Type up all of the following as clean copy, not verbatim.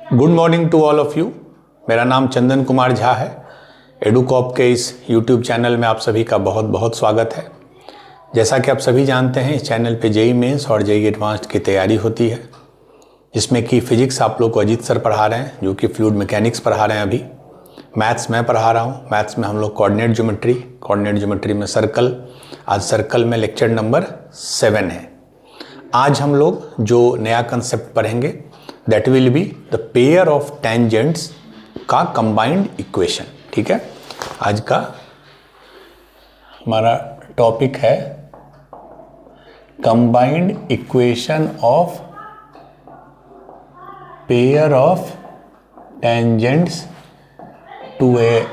Good morning to all of you. मेरा नाम चंदन कुमार झा है। एडुकॉप के इस यूट्यूब चैनल में आप सभी का बहुत बहुत स्वागत है। जैसा कि आप सभी जानते हैं, इस चैनल पे जेईई मेंस और जेईई एडवांस्ड की तैयारी होती है, जिसमें कि फिजिक्स आप लोग को अजीत सर पढ़ा रहे हैं, जो कि फ्लूइड मैकेनिक्स पढ़ा रहे हैं। अभी मैथ्स मैं पढ़ा रहा हूँ। मैथ्स में हम लोग कोऑर्डिनेट ज्योमेट्री में सर्कल, आज सर्कल में लेक्चर नंबर 7 है। आज हम लोग जो नया कंसेप्ट पढ़ेंगे that will be the pair of tangents का कंबाइंड इक्वेशन। ठीक है, आज का हमारा टॉपिक है combined equation of pair of tangents to a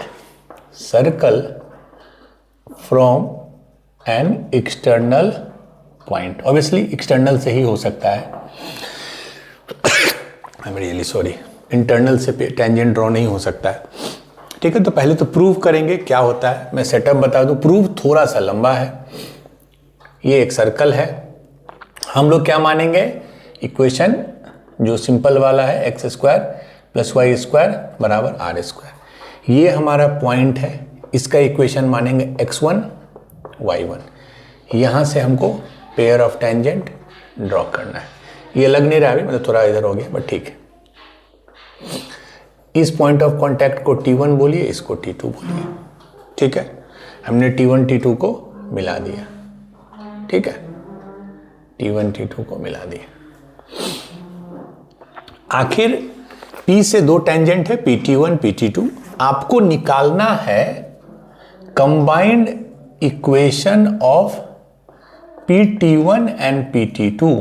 circle from an external point. Obviously external से ही हो सकता है, I am really sorry, internal से टेंजेंट ड्रॉ नहीं हो सकता है। ठीक है, तो पहले तो प्रूव करेंगे क्या होता है। मैं सेटअप बता दूं, प्रूव थोड़ा सा लंबा है। ये एक सर्कल है, हम लोग क्या मानेंगे, इक्वेशन जो सिंपल वाला है x² + y² बराबर r²। ये हमारा पॉइंट है, इसका इक्वेशन मानेंगे x1 y1। यहाँ से हमको पेयर ऑफ टेंजेंट ड्रॉ करना है। ये लग नहीं रहा अभी, मतलब थोड़ा इधर हो गया, बट ठीक है। इस पॉइंट ऑफ कांटेक्ट को T1 बोलिए, इसको T2 बोलिए। ठीक है, हमने T1 T2 को मिला दिया। ठीक है, T1 T2 को मिला दिया। आखिर P से दो टेंजेंट है, PT1 PT2। आपको निकालना है combined equation of PT1 and PT2।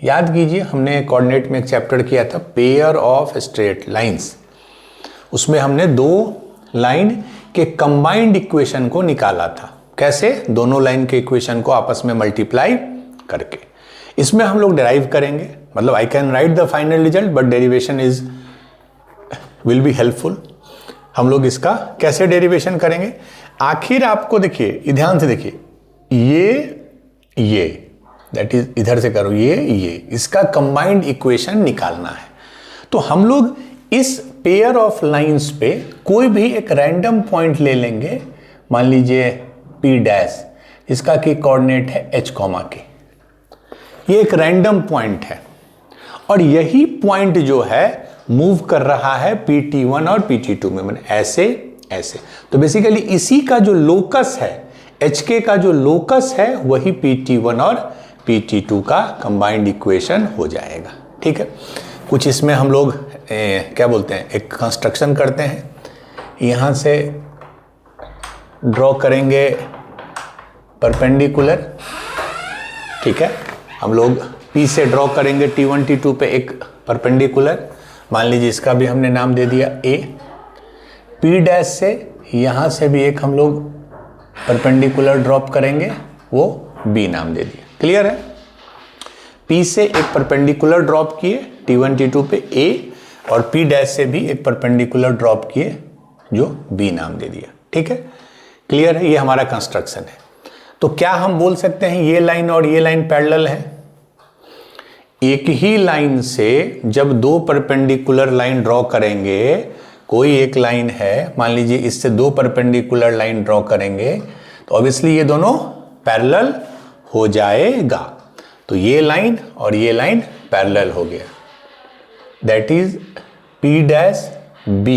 याद कीजिए, हमने कोऑर्डिनेट में एक चैप्टर किया था पेयर ऑफ स्ट्रेट लाइंस। उसमें हमने दो लाइन के कंबाइंड इक्वेशन को निकाला था। कैसे? दोनों लाइन के इक्वेशन को आपस में मल्टीप्लाई करके। इसमें हम लोग डेराइव करेंगे, मतलब I can write the final result but derivation is will be helpful. हम लोग इसका कैसे डेरिवेशन करेंगे, आखिर आपको देखिए, ध्यान से देखिए, ये दैट इज इधर से करो, ये इसका कंबाइंड इक्वेशन निकालना है। तो हम लोग इस पेयर ऑफ लाइंस पे कोई भी एक रैंडम पॉइंट ले लेंगे। मान लीजिए P', इसका की कोऑर्डिनेट है h, ये एक रैंडम पॉइंट है और यही पॉइंट जो है मूव कर रहा है PT1 और PT2 में, मतलब ऐसे। तो बेसिकली इसी का जो लोकस है, HK का जो लोकस है, वही PT1 और PT2 का कंबाइंड इक्वेशन हो जाएगा। ठीक है, कुछ इसमें हम लोग क्या बोलते हैं, एक कंस्ट्रक्शन करते हैं। यहाँ से ड्रॉ करेंगे परपेंडिकुलर। ठीक है, हम लोग P से ड्रॉ करेंगे T1 T2 पे एक परपेंडिकुलर। मान लीजिए इसका भी हमने नाम दे दिया A। P' से यहाँ से भी एक हम लोग परपेंडिकुलर ड्रॉप करेंगे, वो B नाम दे दिया। क्लियर है? P से एक परपेंडिकुलर ड्रॉप किए T1 T2 पे A, और P' से भी एक परपेंडिकुलर ड्रॉप किए जो B नाम दे दिया। ठीक है, क्लियर है? ये हमारा कंस्ट्रक्शन है। तो क्या हम बोल सकते हैं ये लाइन और ये लाइन पैरेलल है? एक ही लाइन से जब दो परपेंडिकुलर लाइन ड्रॉ करेंगे, कोई एक लाइन है, मान लीजिए इससे दो परपेंडिकुलर लाइन ड्रॉ करेंगे, तो ऑब्वियसली ये दोनों पैरेलल हो जाएगा। तो ये लाइन और ये लाइन पैरेलल हो गया, that is P' B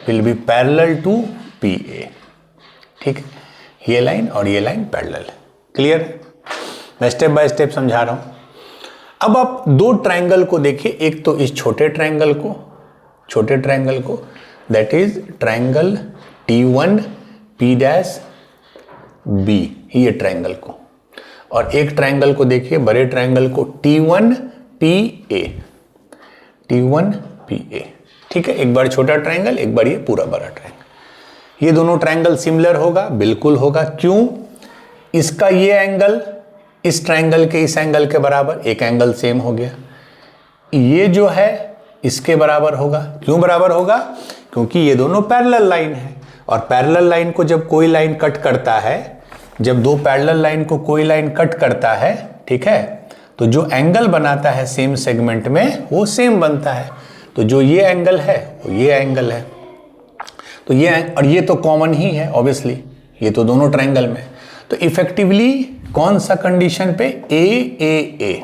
will be parallel to PA। ठीक है, ये लाइन और ये लाइन पैरेलल है। क्लियर है? मैं स्टेप बाय स्टेप समझा रहा हूं। अब आप दो ट्रायंगल को देखिए, एक तो इस छोटे ट्रायंगल को that is triangle T1 P' B, ये ट्रायंगल को, और एक ट्रायंगल को देखिए, बड़े ट्रायंगल को T1 PA। ठीक है, एक बार छोटा ट्रायंगल, एक बार ये पूरा बड़ा ट्रायंगल। ये दोनों ट्रायंगल सिमिलर होगा, बिल्कुल होगा। क्यों? इसका ये एंगल इस ट्रायंगल के इस एंगल के बराबर, एक एंगल सेम हो गया। ये जो है इसके बराबर होगा। क्यों बराबर होगा? क्योंकि ये दोनों पैरेलल लाइन है, और पैरेलल लाइन को जब कोई लाइन कट करता है, जब दो पैरेलल लाइन को कोई लाइन कट करता है, ठीक है, तो जो एंगल बनाता है सेम सेगमेंट में वो सेम बनता है। तो जो ये एंगल है वो ये एंगल है, तो ये और ये तो कॉमन ही है ऑब्वियसली, ये तो दोनों ट्रायंगल में। तो इफेक्टिवली कौन सा कंडीशन पे, ए,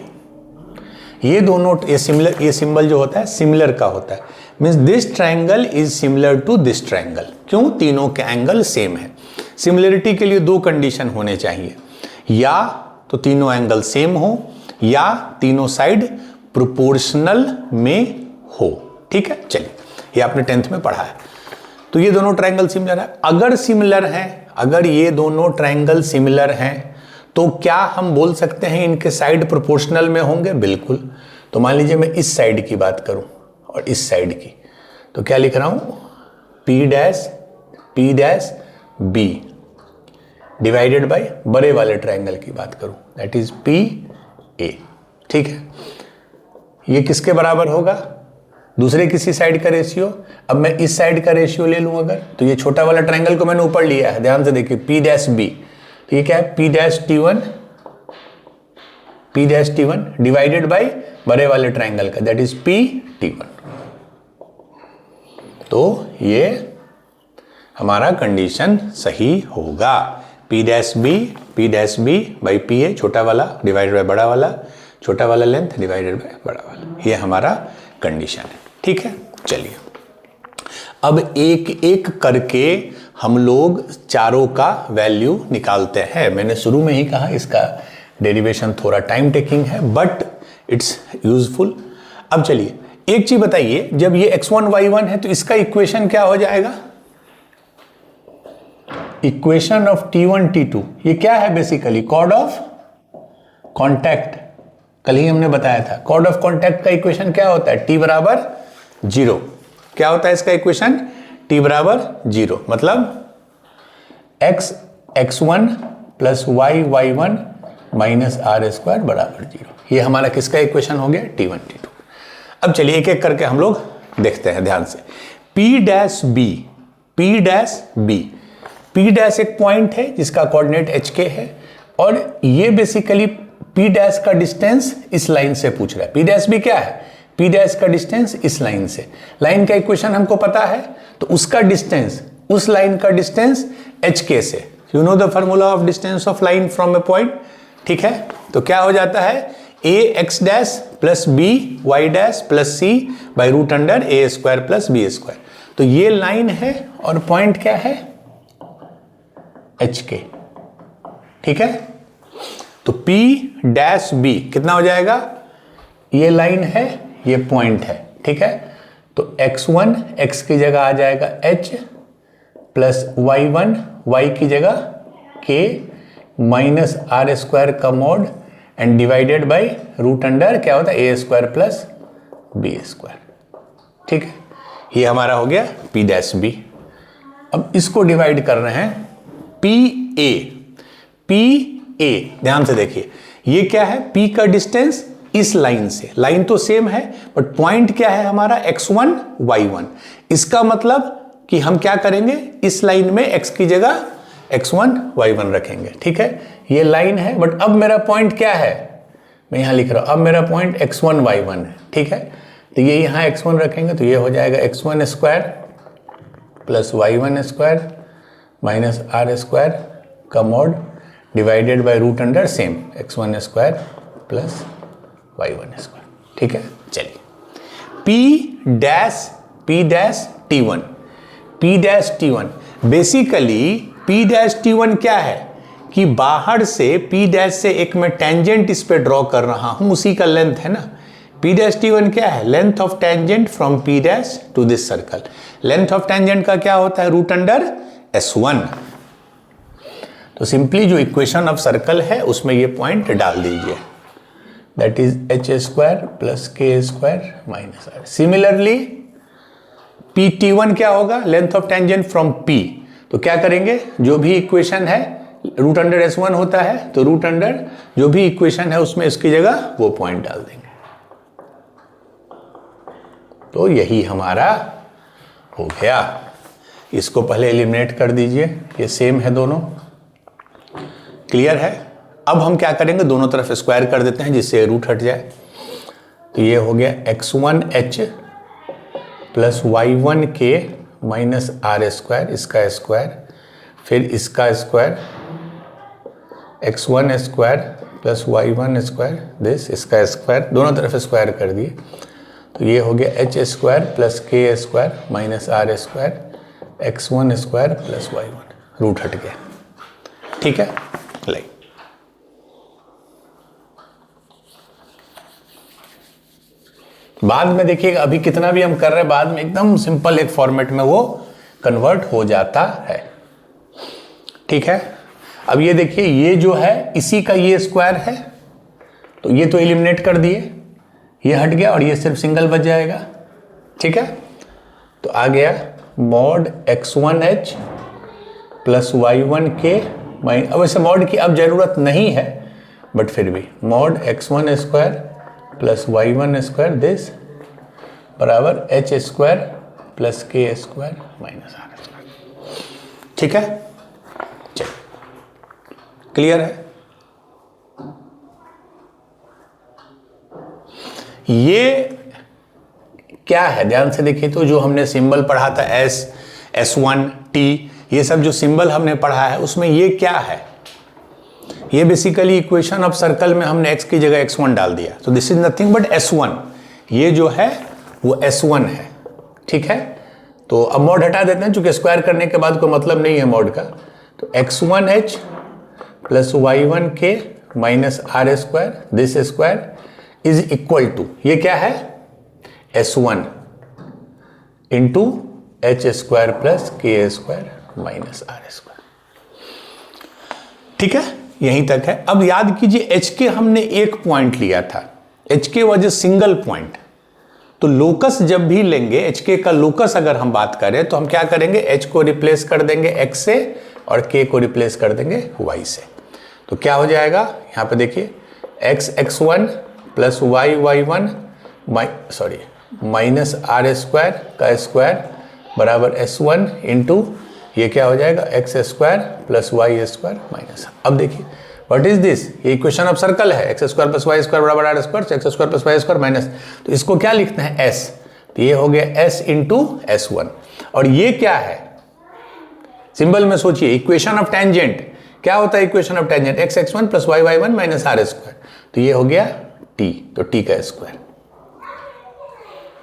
ये दोनों, ये सिमिलर, ये सिंबल जो होता है सिमिलर का होता है, means this triangle is similar to this triangle. क्यों? तीनों के एंगल सेम है। सिमिलरिटी के लिए दो कंडीशन होने चाहिए, या तो तीनों एंगल सेम हो या तीनों साइड प्रोपोर्शनल में हो। ठीक है, चलिए, ये आपने 10th में पढ़ा है। तो ये दोनों ट्रायंगल सिमिलर है। अगर सिमिलर है, अगर ये दोनों ट्रायंगल सिमिलर हैं, तो क्या हम बोल सकते हैं इनके साइड प्रोपोर्शनल में होंगे? बिल्कुल। तो मान लीजिए मैं इस साइड की बात करूं और इस साइड की, तो क्या लिख रहा हूं, P dash B divided by बड़े वाले ट्रायंगल की बात करूं, दैट इज PA। ठीक है, ये किसके बराबर होगा? दूसरे किसी साइड का रेशियो। अब मैं इस साइड का रेशियो ले लूं अगर, तो ये छोटा वाला ट्रायंगल को मैंने ऊपर लिया है, ध्यान से देखिए, P डैश B, तो ये क्या है, P dash T1 divided by बड़े वाले ट्रायंगल का, दैट इज PT1। तो ये हमारा कंडीशन सही होगा, P dash B by PA, छोटा वाला डिवाइडेड बाय बड़ा वाला, छोटा वाला लेंथ डिवाइडेड बाय बड़ा वाला, ये हमारा कंडीशन है। ठीक है, चलिए अब एक एक करके हम लोग चारों का वैल्यू निकालते हैं। मैंने शुरू में ही कहा इसका डेरिवेशन थोड़ा टाइम टेकिंग है, बट इट्स यूजफुल। अब चलिए एक चीज बताइए, जब ये x1 y1 है तो इसका इक्वेशन क्या हो जाएगा? इक्वेशन ऑफ T1 T2, ये क्या है बेसिकली? Cord of contact. कल ही हमने बताया था कॉर्ड ऑफ कॉन्टैक्ट का इक्वेशन क्या होता है? T बराबर 0। क्या होता है इसका इक्वेशन? T बराबर 0, मतलब x1 plus y1 minus r² बराबर 0। ये हमारा किसका इक्वेशन हो गया? T1 T2। अब चलिए एक एक करके हम लोग देखते हैं ध्यान से। P डैश B एक पॉइंट है जिसका कोऑर्डिनेट HK है, और ये बेसिकली P डैश का डिस्टेंस इस लाइन से पूछ रहा है। P डैश B क्या है? P डैश का डिस्टेंस इस लाइन से, लाइन का इक्वेशन हमको पता है, तो उसका डिस्टेंस, उस लाइन का डिस्टेंस HK से, you know the formula of distance of line from a point. ठीक है, तो क्या हो जाता है? ax dash plus b y dash plus c by root under a² plus b²। तो ये लाइन है और पॉइंट क्या है? HK। ठीक है, तो P डैश B कितना हो जाएगा? ये लाइन है, ये पॉइंट है। ठीक है, तो x1 x की जगह आ जाएगा h प्लस y1 y की जगह k माइनस r² का mod and divided by root under क्या होता है? a² plus b²। ठीक है, ये हमारा हो गया P डैश B। अब इसको डिवाइड कर रहे हैं PA, ध्यान से देखिए, ये क्या है? P का डिस्टेंस इस लाइन से, लाइन तो सेम है बट पॉइंट क्या है हमारा? x1 y1। इसका मतलब कि हम क्या करेंगे, इस लाइन में x की जगह x1 y1 रखेंगे। ठीक है, ये लाइन है बट अब मेरा पॉइंट क्या है? मैं यहां लिख रहा हूं, अब मेरा पॉइंट x1 y1 है। ठीक है, तो ये यहां x1 रखेंगे तो ये हो जाएगा x1² plus y1² minus r² का mod divided by root under same x1² plus y1²। ठीक है, चलिए P dash T1 basically P dash T1 क्या है कि बाहर से P डैश से एक मैं टेंजेंट इस पे ड्रॉ कर रहा हूं, उसी का लेंथ है ना। P डैश T1 क्या है? Length of tangent from P dash to this circle. Length of tangent का क्या होता है? Root under S1। तो सिंपली जो इक्वेशन ऑफ सर्कल है उसमें ये पॉइंट डाल दीजिए, that is h² plus k² minus r। Similarly PT1 क्या होगा? Length of tangent from P। तो क्या करेंगे, जो भी इक्वेशन है रूट अंडर S1 होता है, तो रूट अंडर जो भी इक्वेशन है उसमें इसकी जगह वो पॉइंट डाल देंगे। तो यही हमारा हो गया। इसको पहले एलिमिनेट कर दीजिए, ये सेम है दोनों, क्लियर है। अब हम क्या करेंगे, दोनों तरफ स्क्वायर कर देते हैं जिससे रूट हट जाए। तो ये हो गया x1h plus y1 k minus r square, इसका स्क्वायर, फिर इसका square, x1 square plus y1 square this, इसका स्क्वायर, दोनों तरफ स्क्वायर कर दिए, तो ये हो गया h square plus k square minus r square x1 square plus y1, root हट गया। ठीक है, लाइक बाद में देखिएगा, अभी कितना भी हम कर रहे हैं बाद में एकदम सिंपल एक फॉर्मेट में वो कन्वर्ट हो जाता है। ठीक है, अब ये देखिए, ये जो है इसी का ये स्क्वायर है, तो ये तो एलिमिनेट कर दिए, ये हट गया और ये सिर्फ सिंगल बच जाएगा। ठीक है, तो आ गया मॉड x1h प्लस y1 के अब वैसे मॉड की अब जरूरत नहीं है, बट फिर भी mod x1 square plus y1 square this बराबर h square plus k square minus r square. ठीक है, चलिए क्लियर है। ये क्या है ध्यान से देखिए, तो जो हमने सिंबल पढ़ा था s, s1, t, ये सब जो सिंबल हमने पढ़ा है उसमें ये क्या है, ये बेसिकली इक्वेशन ऑफ सर्कल में हमने x की जगह x1 डाल दिया, तो this is nothing but s1, ये जो है वो s1 है। ठीक है, तो अब मॉड हटा देते हैं, चूंकि स्क्वायर करने के बाद कोई मतलब नहीं है मॉड का, तो x1h plus y1 k minus r square this square is equal to, ये क्या है s1 into h square plus k square minus r square. ठीक है, यहीं तक है। अब याद कीजिए h के हमने एक पॉइंट लिया था, h के वजह सिंगल पॉइंट, तो लोकस जब भी लेंगे h के का लोकस अगर हम बात करें तो हम क्या करेंगे, h को रिप्लेस कर देंगे x से और k को रिप्लेस कर देंगे y से, तो क्या हो जाएगा यहां पे देखिए x x1 plus y y1 minus r square का स्क्वायर बराबर s1 इंटू ये क्या हो जाएगा x square plus y square minus. अब देखिए व्हाट इज दिस, ये इक्वेशन ऑफ सर्कल है, x square plus y square बराबर r square, x square plus y square minus, तो इसको क्या लिखते हैं s, तो ये हो गया s इंटू s1, और ये क्या है सिंबल में सोचिए, इक्वेशन ऑफ टेंजेंट, क्या होता है equation of tangent, x x1 plus y y1 minus r square, तो ये हो गया t, तो t का स्क्वायर।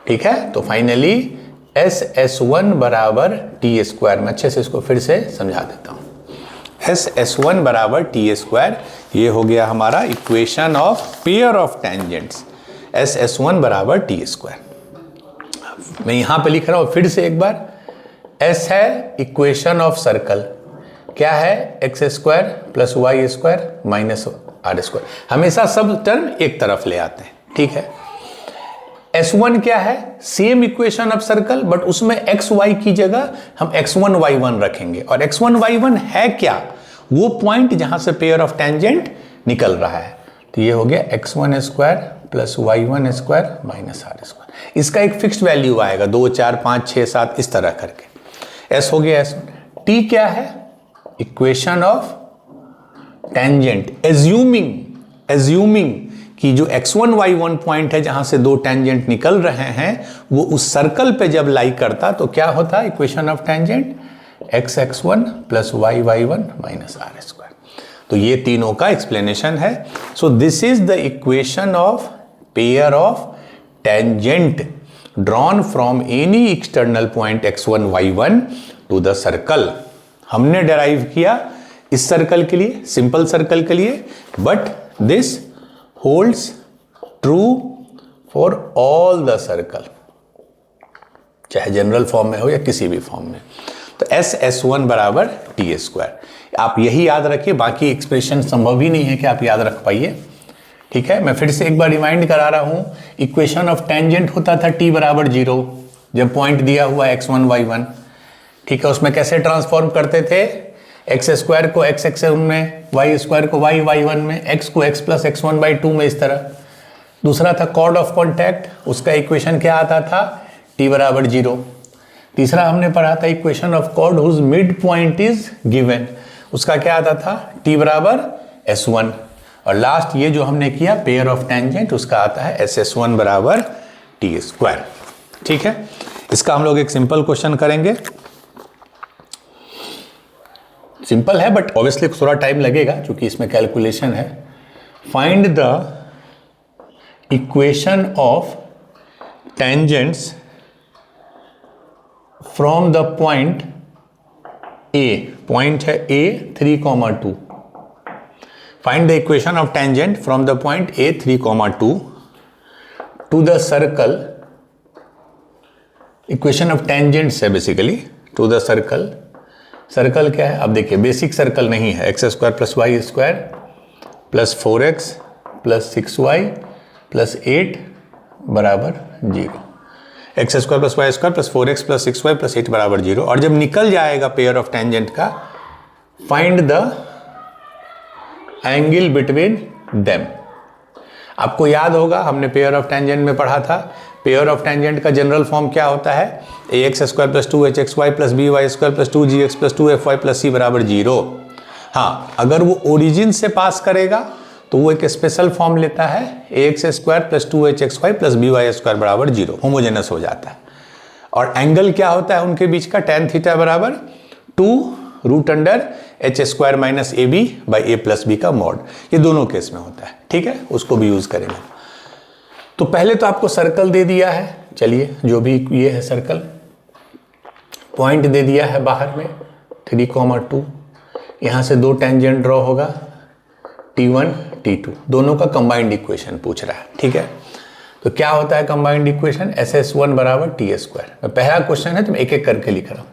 ठीक है, तो फाइनली एस s1 बराबर टी स्क्वायर, मैं अच्छे से इसको फिर से समझा देता हूं, एस s1 बराबर टी स्क्वायर, ये हो गया हमारा equation of pair of tangents, S s1 बराबर टी स्क्वायर। मैं यहां पे लिख रहा हूं फिर से एक बार, s है इक्वेशन ऑफ सर्कल, क्या है x square plus y square minus r square, हमेशा सब टर्म एक तरफ ले आते हैं। ठीक है, S1 क्या है, same equation of circle, but उसमें एक्स वाई की जगह हम x1 y1 रखेंगे, और x1 y1 है क्या, वो पॉइंट जहां से पेयर ऑफ टेंजेंट निकल रहा है, तो ये हो गया x1 square plus y1 square minus r square, इसका एक फिक्स्ड वैल्यू आएगा 2 4 5 6 7 इस तरह करके, s हो गया s1। t क्या है, इक्वेशन ऑफ टेंजेंट, एज्यूमिंग कि जो x1 y1 पॉइंट है जहां से दो टेंजेंट निकल रहे हैं वो उस सर्कल पे जब लाई करता तो क्या होता, equation of tangent x x1 plus y y1 minus r square. तो ये तीनों का एक्सप्लेनेशन है। So this is the equation of pair of tangent drawn from any external point x1 y1 to the circle. हमने derive किया इस circle के लिए, सिंपल सर्कल के लिए, but this holds true for all the circle, चाहे general form में हो या किसी भी फॉर्म में। तो एस s1 बराबर टी स्क्वायर, आप यही याद रखिए, बाकी एक्सप्रेशन संभव ही नहीं है कि आप याद रख पाइए। ठीक है, मैं फिर से एक बार रिमाइंड करा रहा हूं, इक्वेशन ऑफ टेंजेंट होता था t बराबर 0 जब पॉइंट दिया हुआ x1 y1। ठीक है, उसमें कैसे ट्रांसफॉर्म करते थे, एक्स स्क्वायर को एक्स x1 में, वाई स्क्वायर को वाई y1 में, एक्स को x प्लस x1 बाई 2 में, इस तरह। दूसरा था कॉर्ड ऑफ कॉन्टैक्ट, उसका इक्वेशन क्या आता था, t बराबर 0। तीसरा हमने पढ़ा था equation of chord whose mid point is given, उसका क्या आता था, t बराबर s1। और लास्ट ये जो हमने किया पेयर ऑफ टेंजेंट, उसका आता है एस s1 बराबर टी स्क्वायर। ठीक है, इसका हम लोग एक सिंपल क्वेश्चन करेंगे, सिंपल है बट ऑब्वियसली थोड़ा टाइम लगेगा क्योंकि इसमें कैलकुलेशन है। Find the equation of tangents from the point A, point है A 3,2। Find the equation of tangent from the point A 3,2 to the circle. Equation of tangents है basically to the circle. Circle क्या है? अब देखिए basic circle नहीं है, x square plus y square plus 4x plus 6y plus 8 बराबर 0। X square plus y square plus 4x plus 6y plus 8 बराबर 0। और जब निकल जाएगा पेयर ऑफ टेंजेंट का, find the angle between them. आपको याद होगा हमने पेयर ऑफ टेंजेंट में पढ़ा था, पेयर ऑफ टेंजेंट का जनरल फॉर्म क्या होता है? A x square plus 2hxy plus b y square plus 2gx plus 2fy plus c बराबर 0। हाँ, अगर वो ओरिजिन से पास करेगा तो वो एक स्पेशल फॉर्म लेता है, a x square plus 2hxy plus b y square बराबर 0, होमोजेनस हो जाता है। और एंगल क्या होता है उनके बीच का? tan थीटा बराबर 2√h square minus a b by a plus B का मॉड। ये दोनों केस में होता है, ठीक है, उसको भी यूज करेंगे। तो पहले तो आपको सर्कल दे दिया है, चलिए जो भी ये है सर्कल, पॉइंट दे दिया है बाहर में 3,2। यहाँ से दो टेंजेंट ड्रॉ होगा T1 T2, दोनों का कंबाइंड इक्वेशन पूछ रहा है, ठीक है। तो क्या होता है कंबाइंड इक्वेशन? SS1 बराबर टी स्क्वायर। पहला क्वेश्चन है तो मैं एक एक करके लिख रहा हूँ।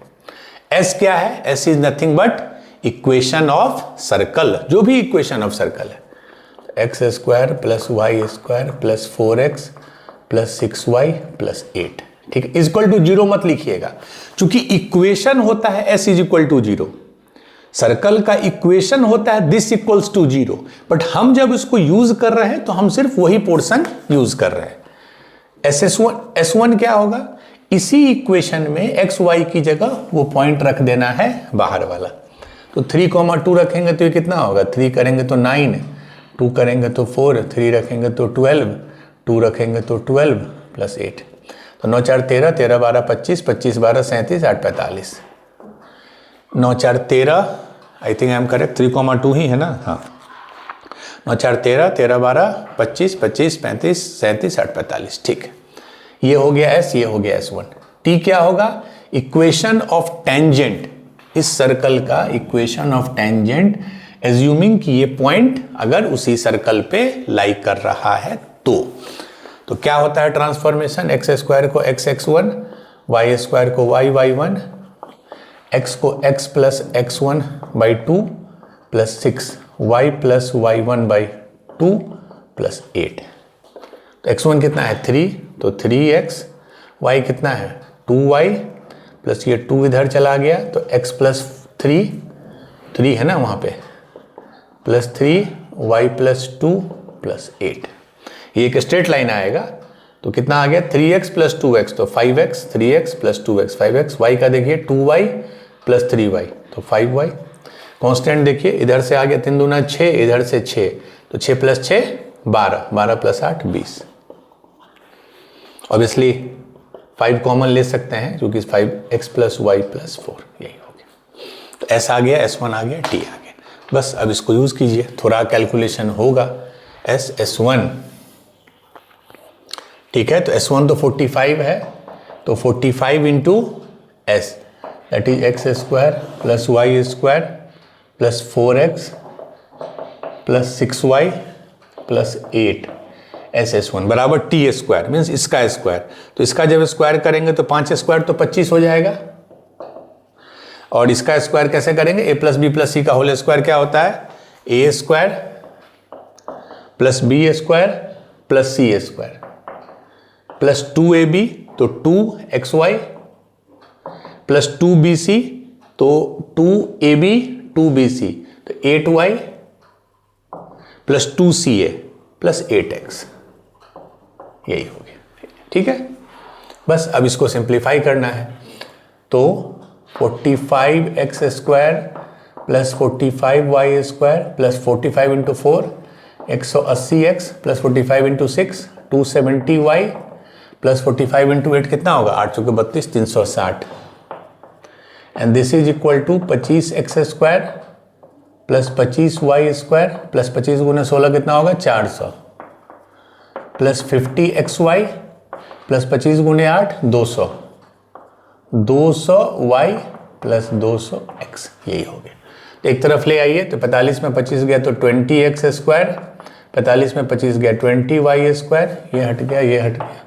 S क्या है? S is nothing but equation of circle, जो भी इक्वेशन ऑफ सर्कल है। X square plus y square plus 4x plus 6y plus 8, ठीक है। इक्वल टू 0 मत लिखिएगा क्योंकि इक्वेशन होता है s is equal to 0। Circle का इक्वेशन होता है दिस इक्वल्स टू 0, बट हम जब इसको यूज कर रहे हैं तो हम सिर्फ वही पोर्शन यूज कर रहे हैं। S1 क्या होगा? इसी इक्वेशन में एक्स वाई की जगह वो पॉइंट रख देना है बाहर वाला। तो 3,2 रखेंगे तो ये कितना होगा? 3 करेंगे तो 9, 2 करेंगे तो 4, 3 रखेंगे तो 12, 2 रखेंगे तो 12 प्लस 8। तो 9 4 13, 13 12 25, 25 12 37, 8 45। 9 4 13, I think I am correct, 3,2 ही है ना? हाँ, 9 4 13, 13 12 25, 25 35 37 8 45, ठीक है। ये हो गया S, ये हो गया S1। T क्या होगा? इक्वेशन ऑफ टेंजेंट, इस सर्कल का इक्वेशन ऑफ टेंजेंट, एज्यूमिंग कि ये पॉइंट अगर उसी सर्कल पे लाई कर रहा है तो क्या होता है ट्रांसफॉर्मेशन? एक्स स्क्वायर को x(x1), वाई स्क्वायर को y(y1), x को x plus x1 by 2 plus 6, y plus y1 by 2 plus 8। तो x1 कितना है? 3, तो 3x, y कितना है? 2y प्लस ये 2 इधर चला गया तो x प्लस 3 है ना वहाँ पे, प्लस 3, y प्लस 2 प्लस 8। ये एक स्ट्रेट लाइन आएगा तो कितना आ गया? 3x प्लस 2x, तो 5x, 3x plus 2x 5x, y का देखिए 2y प्लस 3y तो 5y। कांस्टेंट देखिए इधर से आ गया 3 दूना 6, इधर से 6, तो 6 प्लस 6 12, 12 प्लस 8 20। ऑब्वियसली 5 कॉमन ले सकते हैं क्योंकि 5x प्लस y प्लस 4 यही हो गया। तो S आ गया, S1 आ गया, T आ गया। बस अब इसको यूज कीजिए, थोड़ा कैलकुलेशन होगा। S1, ठीक है। तो S1 तो 45 है, तो 45 into S, that is x square plus y square plus 4x plus 6y plus 8 SS1 बराबर टी स्क्वायर, मीन्स इसका स्क्वायर। तो इसका जब स्क्वायर करेंगे तो 5 स्क्वायर तो 25 हो जाएगा, और इसका स्क्वायर कैसे करेंगे? a plus b plus c का होल स्क्वायर क्या होता है? a स्क्वायर plus b square plus c square plus 2ab, तो 2xy प्लस 2bc, तो 2ab 2bc, तो 8y plus 2ca plus 8x, यही हो गया, ठीक है। बस अब इसको सिंप्लीफाई करना है, तो 45x square plus 45y square plus 45 into 4 180x plus 45 into 6 270y plus 45 into 8 कितना होगा, 8 चौके 32, 360। And this is equal to 25x square plus 25y square plus 25 गुना 16 कितना होगा, 400 प्लस 50xy प्लस 25 गुने 8 200, 200y प्लस 200x, यही हो गया। तो एक तरफ ले आइए, तो 45 में 25 गया तो 20x स्क्वायर, 45 में 25 गया 20y स्क्वायर, ये हट गया, ये हट गया।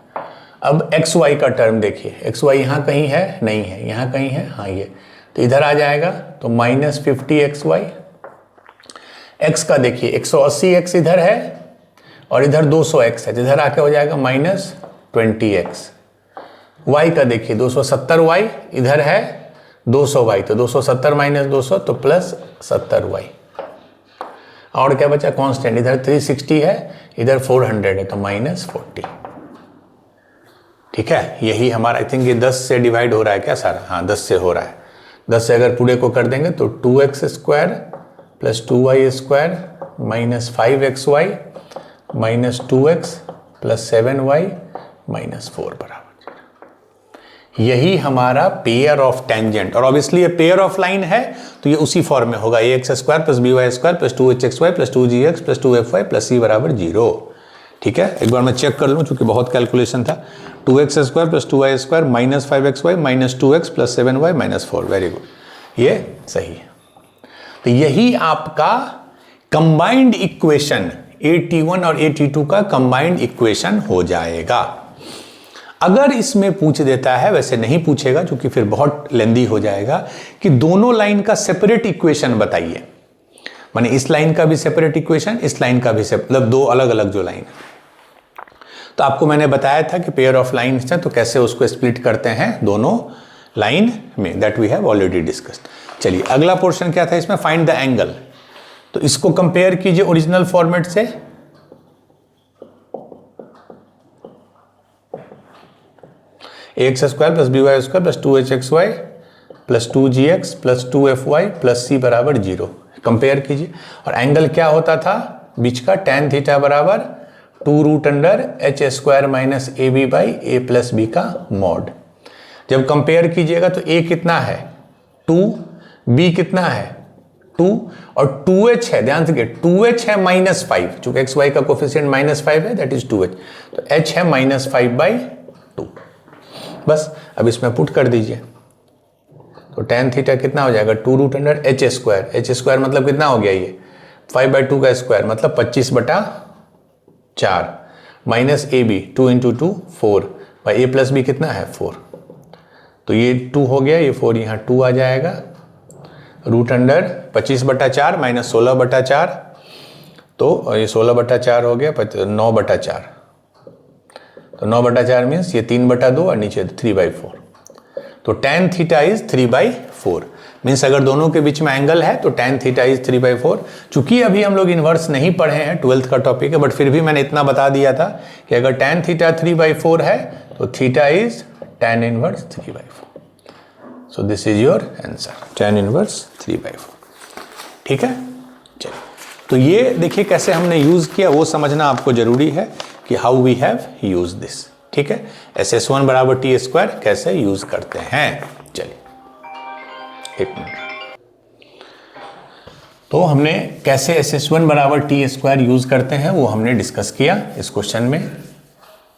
अब xy का टर्म देखिए, xy यहाँ कहीं है, नहीं है, यहाँ कहीं है, हाँ ये, तो इधर आ जाएगा, तो माइनस 50xy। x का देखिए 180x इधर है और इधर 200x है, इधर आके हो जाएगा माइनस 20x। y का देखिए 270y इधर है, 200y, तो 270 माइनस 200 तो प्लस 70y। और क्या बचा, कांस्टेंट, इधर 360 है, इधर 400 है, तो माइनस 40। ठीक है, यही हमारा, आई थिंक ये 10 से डिवाइड हो रहा है क्या सारा, हाँ 10 से हो रहा है। 10 से अगर पूरे को कर देंगे तो 2x square plus 2y square minus 5xy minus 2x plus 7y minus 4 बराबर, यही हमारा पेयर ऑफ टेंजेंट। और ऑब्वियसली ये पेयर ऑफ लाइन है तो ये उसी फॉर्म में होगा, ax square plus by square plus 2hxy plus 2gx plus 2fy plus c बराबर 0। ठीक है, एक बार मैं चेक कर लूँ चूंकि बहुत कैलकुलेशन था। 2x square plus 2y square minus 5xy minus 2x plus 7y minus 4, very good, ये सही है। तो यही आपका कंबाइंड इक्वेशन 81 और 82 का कंबाइंड इक्वेशन हो जाएगा। अगर इसमें पूछ देता है, वैसे नहीं पूछेगा क्योंकि फिर बहुत लेंदी हो जाएगा, कि दोनों लाइन का सेपरेट इक्वेशन बताइए, माने इस लाइन का भी सेपरेट इक्वेशन, इस लाइन का भी मतलब दो अलग अलग जो लाइन है। तो आपको मैंने बताया था कि पेयर ऑफ लाइन्स है तो कैसे उसको स्प्लिट करते हैं दोनों लाइन में, that we have already discussed. चलिए अगला पोर्शन क्या था इसमें, फाइंड द एंगल। तो इसको कंपेयर कीजिए ओरिजिनल फॉर्मेट से। X square plus b y square plus 2hxy plus 2gx plus 2fy plus c बराबर 0, कंपेयर कीजिए। और एंगल क्या होता था बीच का, tan थीटा बराबर 2√h square minus a b by a plus B का मॉड। जब कंपेयर कीजिएगा तो a कितना है 2, b कितना है 2 और 2h है, ध्यान से 2h है -5, चूंकि एक्स वाई का कोफिशिएंट -5 है, दैट इज 2h, तो h है -5/2। बस अब इसमें पुट कर दीजिए, तो tan थीटा कितना हो जाएगा 2√h स्क्वायर, h स्क्वायर मतलब कितना हो गया ये 5/2 का स्क्वायर मतलब 25/4 माइनस ए बी 2 × 2 4 भाई a प्लस बी कितना है 4, तो ये 2 हो गया, ये 4 यहाँ 2 आ जाएगा, √25/4 माइनस 16/4, तो ये 16/4 हो गया 9/4, तो 9/4 मीन्स ये 3/2 और नीचे 3/4, तो tan थीटा इज 3/4। मीन्स अगर दोनों के बीच में एंगल है तो tan थीटा इज 3/4। चूंकि अभी हम लोग इन्वर्स नहीं पढ़े हैं, 12th का टॉपिक है, बट फिर भी मैंने इतना बता दिया था कि अगर tan थीटा 3/4 है तो theta is tan inverse 3/4। So this is your answer, tan inverse 3/4। ठीक है, चलिए तो ये देखिए कैसे हमने यूज किया वो समझना आपको जरूरी है कि how we have use this. ठीक है, SS1 बराबर टी स्क्वायर कैसे यूज करते हैं। चलिए एक मिनट, तो हमने कैसे SS1 बराबर टी स्क्वायर यूज करते हैं वो हमने डिस्कस किया इस क्वेश्चन में।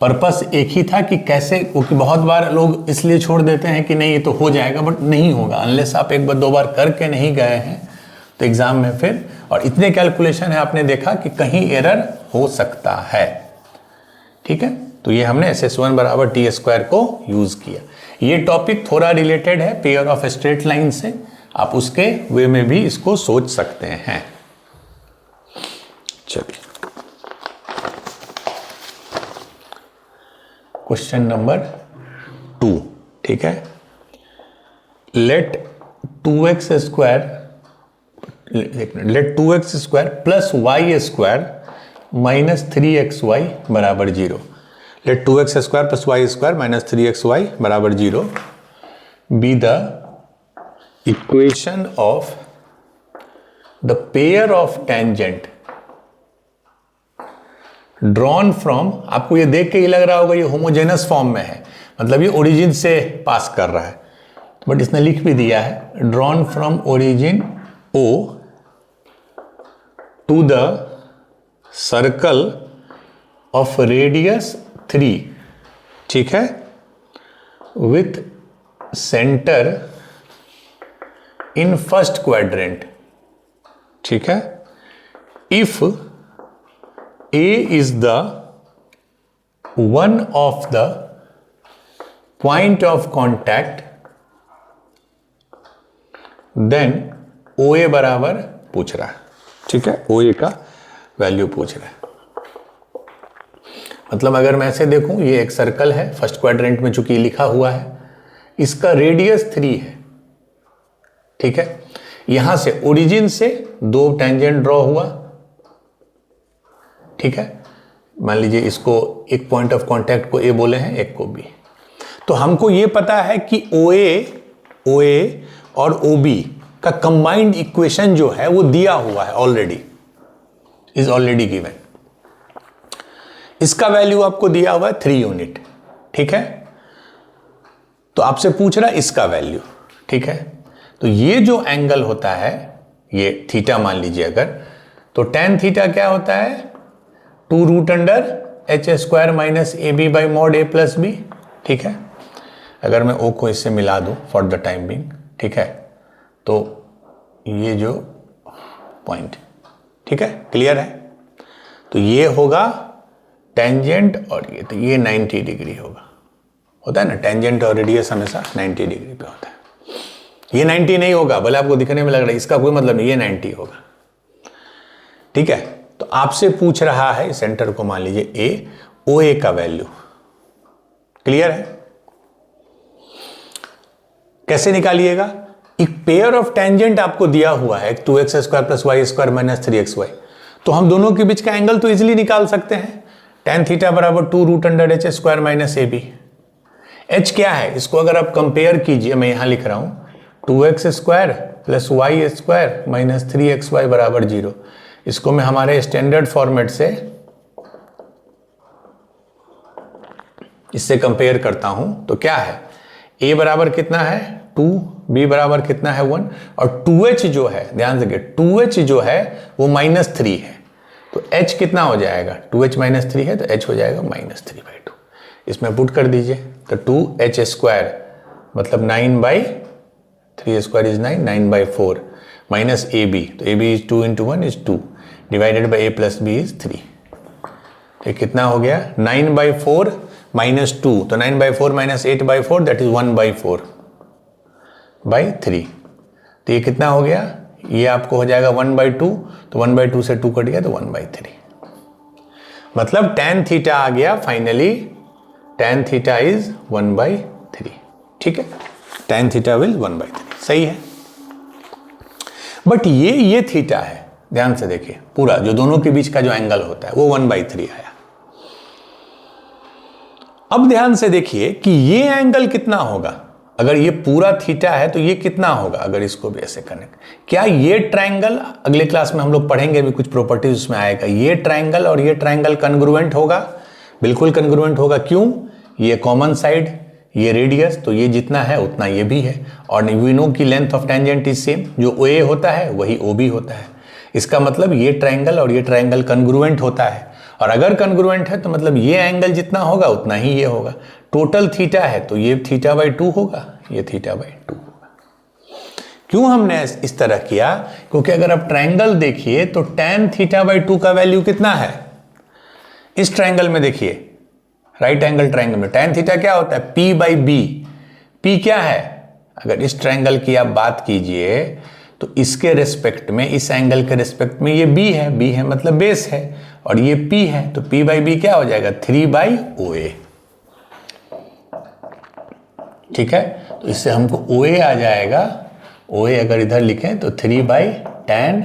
पर्पस एक ही था कि कैसे, क्योंकि बहुत बार लोग इसलिए छोड़ देते हैं कि नहीं ये तो हो जाएगा, बट नहीं होगा अनलेस आप एक बार दो बार करके नहीं गए हैं तो एग्जाम में फिर, और इतने कैलकुलेशन है आपने देखा कि कहीं एरर हो सकता है। ठीक है, तो ये हमने SS1 बराबर टी स्क्वायर को यूज किया। ये टॉपिक थोड़ा रिलेटेड है पेयर ऑफ स्ट्रेट लाइन से, आप उसके वे में भी इसको सोच सकते हैं। चलिए क्वेश्चन नंबर 2, ठीक है, let 2x square plus y square minus 3xy बराबर 0। Let 2x square plus y square minus 3xy बराबर 0 be the equation of the pair of tangent drawn from, आपको ये देख के ही लग रहा होगा ये होमोजेनस फॉर्म में है, मतलब ये ओरिजिन से पास कर रहा है, बट इसने लिख भी दिया है drawn from origin O to the circle of radius 3, ठीक है, with centre in first quadrant, ठीक है, if A is the one of the point of contact, then OA बराबर पूछ रहा है, ठीक है, OA का वैल्यू पूछ रहा है। मतलब अगर मैं ऐसे देखूं, ये एक सर्कल है फर्स्ट क्वाड्रेंट में, चूंकि लिखा हुआ है, इसका रेडियस 3 है, ठीक है, यहां से ओरिजिन से 2 टेंजेंट ड्रॉ हुआ, ठीक है, मान लीजिए इसको एक पॉइंट ऑफ कांटेक्ट को ए बोले हैं, एक को बी, तो हमको ये पता है कि OA और OB का कंबाइंड इक्वेशन जो है वो दिया हुआ है ऑलरेडी, इज ऑलरेडी गिवन। इसका वैल्यू आपको दिया हुआ है 3 यूनिट, ठीक है, तो आपसे पूछ रहा है इसका वैल्यू, ठीक है, तो ये जो एंगल होता है, ये थीटा मान लीजिए अगर, तो tan थीटा क्या होता है, 2 root under h² minus AB by mod A plus B, ठीक है, अगर मैं O को इससे मिला दूं फॉर द टाइम बिंग, ठीक है, तो ये जो पॉइंट, ठीक है, क्लियर है, तो ये होगा टेंजेंट और ये, तो ये 90 डिग्री होता है ना, टेंजेंट और रेडियस हमेशा 90 डिग्री पे होता है, ये 90 नहीं होगा, भले आपको दिखने में लग रहा है, इसका कोई मतलब नहीं, ये 90 होगा, ठीक है, तो आपसे पूछ रहा है सेंटर को मान लीजिए A, OA का वैल्यू, क्लियर है, कैसे निकालिएगा, एक पेयर ऑफ टेंजेंट आपको दिया हुआ है 2x² plus y² minus 3xy, तो हम दोनों के बीच का एंगल तो इजीली निकाल सकते हैं, tan थीटा बराबर 2 root under h² minus AB, h क्या है, इसको अगर आप कंपेयर कीजिए, मैं यहां लिख रहा हूं 2x² plus y² minus 3xy बराबर 0, इसको मैं हमारे स्टैंडर्ड फॉर्मेट से इससे कंपेयर करता हूं, तो क्या है, a बराबर कितना है 2, b बराबर कितना है 1, और 2h जो है, ध्यान से 2h जो है वो -3 है, तो h कितना हो जाएगा, 2h -3 है, तो h हो जाएगा -3/2, इसमें पुट कर दीजिए, तो 2h² मतलब 9/3² इज 9/4 माइनस AB, तो AB is 2 × 1 is 2 divided by A plus B is 3, तो कितना हो गया 9/4 माइनस 2, तो 9/4 माइनस 8/4 दैट इज 1/4/3, तो ये कितना हो गया, ये आपको हो जाएगा 1/2, तो 1/2 से 2 कट गया तो 1/3, मतलब tan थीटा आ गया फाइनली, tan थीटा इज 1/3, ठीक है, tan थीटा विल 1/3, सही है, बट ये थीटा है, ध्यान से देखिए, पूरा जो दोनों के बीच का जो एंगल होता है वो 1/3 आया। अब ध्यान से देखिए कि ये एंगल कितना होगा, अगर ये पूरा थीटा है तो ये कितना होगा, अगर इसको भी ऐसे कनेक्ट, क्या ये ट्रायंगल, अगले क्लास में हम लोग पढ़ेंगे भी कुछ प्रॉपर्टीज उसमें आएगा, ये ट्रायंगल और ये ट्रायंगल कन्ग्रुएंट होगा, बिल्कुल कन्ग्रुएंट होगा, क्यों, ये कॉमन साइड, ये रेडियस, तो ये जितना है उतना ये भी है, और वी नो की length of tangent is same, जो OA होता है वही OB होता है, इसका मतलब ये ट्रायंगल और ये ट्रायंगल कन्ग्रुएंट होता है, और अगर कन्ग्रुएंट है तो मतलब ये एंगल जितना होगा उतना ही ये होगा, टोटल थीटा है तो ये θ/2 होगा, ये θ/2 होगा। क्यों हमने इस तरह किया, क्योंकि अगर आप ट्रायंगल देखिए तो tan θ/2 का वैल्यू कितना है, इस ट्रायंगल में देखिए, राइट एंगल ट्रायंगल में tan थीटा क्या होता है, P/B, P क्या है, अगर इस ट्रायंगल की आप बात कीजिए तो इसके रेस्पेक्ट में, इस एंगल के रेस्पेक्ट में ये B है मतलब बेस है, और ये P है, तो P/B क्या हो जाएगा 3/OA, ठीक है, तो इससे हमको OA आ जाएगा, OA अगर इधर लिखें तो 3/tan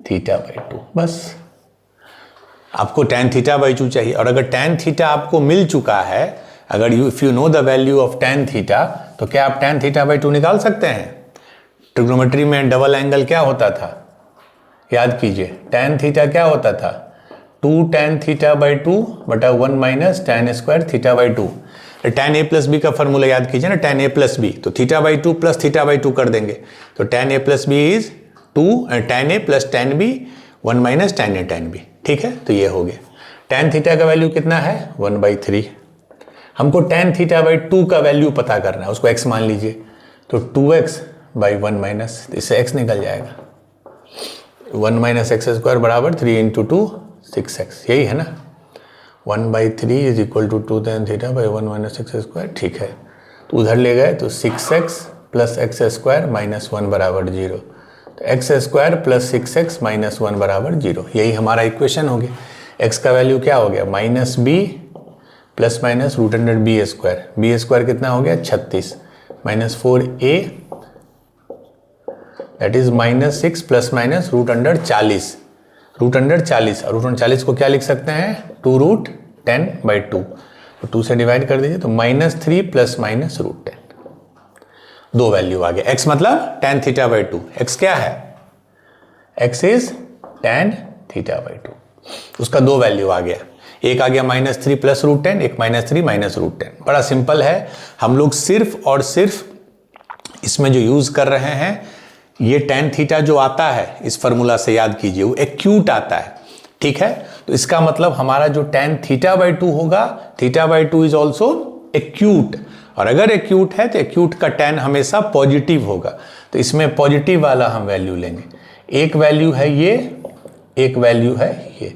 θ/2, बस आपको tan θ/2 चाहिए, और अगर tan थीटा आपको मिल चुका है, अगर if you know the value of tan theta, तो क्या आप tan θ/2 निकाल सकते हैं, ट्रिग्नोमेट्री में डबल एंगल क्या होता था, याद कीजिए, tan थीटा क्या होता था 2 tan थीटा बाई 2 बटा 1 minus tan square theta by 2। tan a plus B का फॉर्मूला याद कीजिए ना, tan a प्लस बी, तो theta by 2 plus theta by 2 कर देंगे, तो tan a plus B is 2 tan a plus tan b 1 minus tan a tan b। ठीक है, तो ये हो गया। tan थीटा का वैल्यू कितना है 1/3। हमको tan थीटा बाई 2 का वैल्यू पता करना है, उसको x मान लीजिए, तो 2x बाई 1 माइनस, इससे x निकल जाएगा, 1 माइनस एक्स स्क्वायर बराबर 3 इंटू 2 6x, यही है ना। 1/3 is equal to 2 tan theta by 1 minus X square. ठीक है, तो उधर ले गए तो 6x plus x square minus 1 बराबर 0, तो x square plus 6x minus 1 बराबर 0, यही हमारा इक्वेशन हो गया। x का वैल्यू क्या हो गया minus b plus minus root under B square, B square कितना हो गया 36 minus 4a that is minus 6 plus minus root under 40, root under 40, और रूट अंडर 40 को क्या लिख सकते हैं 2 रूट 10 बाई 2, तो 2 से डिवाइड कर दीजिए, तो माइनस 3 प्लस माइनस रूट 10, दो वैल्यू आ गया। x मतलब tan थीटा बाई 2, x क्या है x is tan theta by 2, उसका दो वैल्यू आ गया, एक आ गया माइनस 3 प्लस रूट 10, एक माइनस 3 माइनस रूट 10। बड़ा सिंपल है, हम लोग सिर्फ और सिर्फ इसमें जो यूज कर रहे हैं ये tan थीटा जो आता है इस फॉर्मूला से याद कीजिए वो एक्यूट आता है। ठीक है, तो इसका मतलब हमारा जो tan थीटा बाई 2 होगा, theta by 2 is also acute, और अगर एक्यूट है तो एक्यूट का tan हमेशा पॉजिटिव होगा, तो इसमें पॉजिटिव वाला हम वैल्यू लेंगे। एक वैल्यू है ये, एक वैल्यू है ये,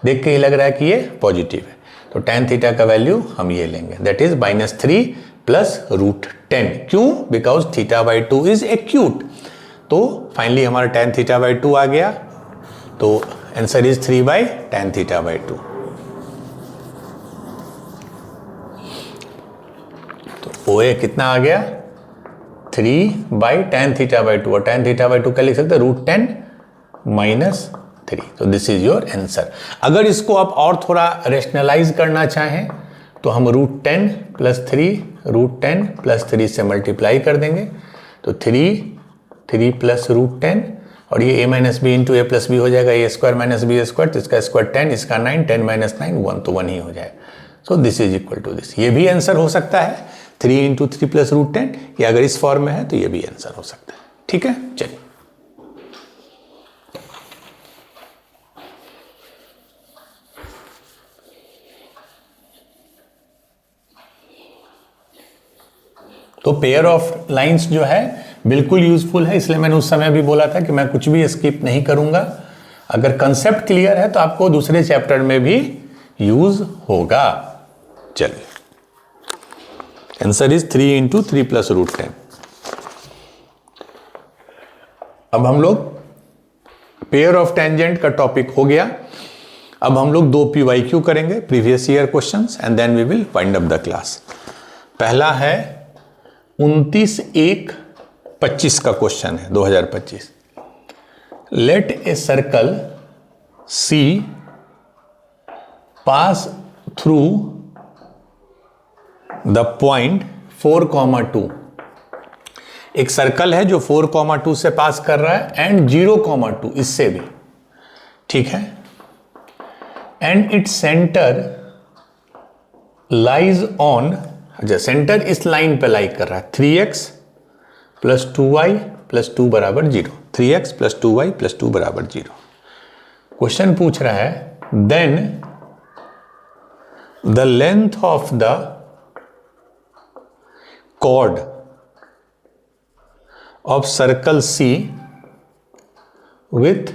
देख के ही लग रहा है कि ये पॉजिटिव है, तो tan थीटा का वैल्यू हम ये लेंगे, that is minus 3 plus root 10। क्यों? Because theta by 2 is acute. तो फाइनली हमारा tan थीटा बाई 2 आ गया, तो answer is 3 by tan theta by 2। तो OA कितना आ गया 3 बाई tan थीटा बाई 2, और tan थीटा बाई 2 क्या लिख सकते हैं रूट 10 माइनस 3, तो दिस इज योर आंसर। अगर इसको आप और थोड़ा रेशनलाइज करना चाहें तो हम रूट 10 प्लस 3 रूट 10 प्लस 3 से मल्टीप्लाई कर देंगे, तो 3 प्लस रूट 10, और ये a minus B into A plus B हो जाएगा, A square minus B square, तो इसका स्क्वायर 10, इसका 9, 10 माइनस 9 1, तो 1 ही हो जाएगा। So this is equal to this, ये भी आंसर हो सकता है 3 इंटू 3 प्लस रूट 10, या अगर इस फॉर्म में है तो ये भी आंसर हो सकता है। ठीक है, चलिए तो पेयर ऑफ लाइंस जो है बिल्कुल यूजफुल है, इसलिए मैंने उस समय भी बोला था कि मैं कुछ भी स्किप नहीं करूंगा। अगर कंसेप्ट क्लियर है तो आपको दूसरे चैप्टर में भी यूज होगा। चलिए, answer is 3 into 3 plus root 10। अब हम लोग पेयर ऑफ टेंजेंट का टॉपिक हो गया, अब हम लोग 2 PYQ करेंगे, previous year questions, and then we will wind up the class. पहला है 29/1/25 का क्वेश्चन है 2025। Let a circle C pass through the point 4,2। एक सर्कल है जो 4,2 से पास कर रहा है एंड 0,2 इससे भी, ठीक है, and its centre lies on, अच्छा सेंटर इस लाइन पे लाई कर रहा है 3x प्लस 2y प्लस 2 बराबर 0, 3x प्लस 2y प्लस 2 बराबर 0। क्वेश्चन पूछ रहा है then the length of the chord of circle C with